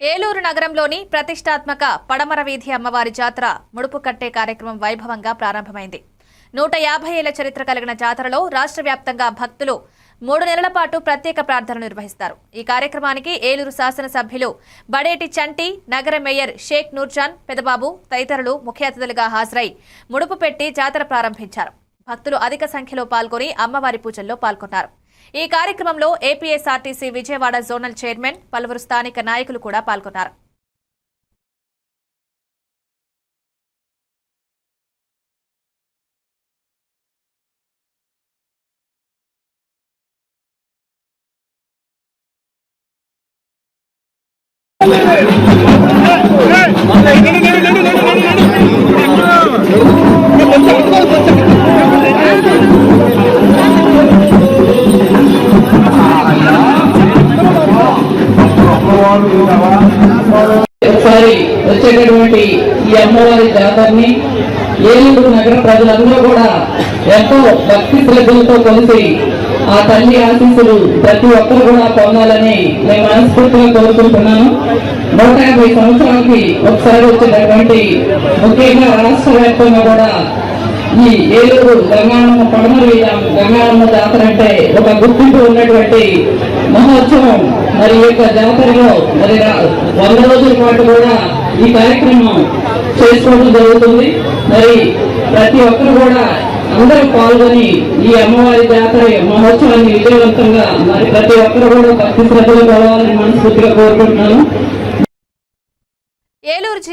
ఏలూరు నగరంలోని ప్రతిష్టాత్మక పడమర వీధి అమ్మవారి జాతర ముడుపు కట్టే కార్యక్రమం వైభవంగా ప్రారంభమైంది. 150 ఏళ్ల చరిత్ర కలిగిన జాతరలో రాష్ట్ర వ్యాప్తంగా భక్తులు 3 నెలల పాటు ప్రత్యేక ప్రార్థనలు నిర్వహిస్తారు. ఈ కార్యక్రమానికి ఏలూరు శాసనసభ్యులు బడేటి చంటి, నగర మేయర్ షేక్ నూర్జాన్ పెదబాబు తదితరులు ముఖ్య అతిథులుగా హాజరై ముడుపు పెట్టి జాతర ప్రారంభించారు. భక్తులు అధిక సంఖ్యలో పాల్గొని అమ్మవారి పూజల్లో పాల్గొన్నారు. ఈ కార్యక్రమంలో ఏపీఎస్ఆర్టీసీ విజయవాడ జోనల్ చైర్మన్, పలువురు స్థానిక నాయకులు కూడా పాల్గొన్నారు. ఒకసారి వచ్చేటటువంటి ఈ అమ్మవారి జాతరని ఏలూరు నగర ప్రజలందరూ కూడా ఎంతో భక్తి శ్రద్ధలతో కలిసి ఆ తల్లి ఆశీస్సులు ప్రతి ఒక్కరు కూడా పొందాలని నేను మనస్ఫూర్తిగా కోరుకుంటున్నాను. 150 సంవత్సరాలకి ఒకసారి వచ్చేటటువంటి ముఖ్యంగా రాష్ట్ర వ్యాప్తంగా కూడా ఈ ఏలూరు గంగానమ్మ పడమర గంగానమ్మ జాతర అంటే ఒక గుర్తింపు ఉన్నటువంటి మహోత్సవం. మరి ఈ యొక్క జాతరలో మరి 100 రోజుల పాటు కూడా ఈ కార్యక్రమం చేసుకోవడం జరుగుతుంది. మరి ప్రతి ఒక్కరు కూడా అందరూ పాల్గొని ఈ అమ్మవారి జాతర మహోత్సవాన్ని విజయవంతంగా మరి ప్రతి ఒక్కరు కూడా భక్తి శ్రద్ధలు కలవాలని మనస్ఫూర్తిగా కోరుకుంటున్నాను. ఏలూరు జిల్లా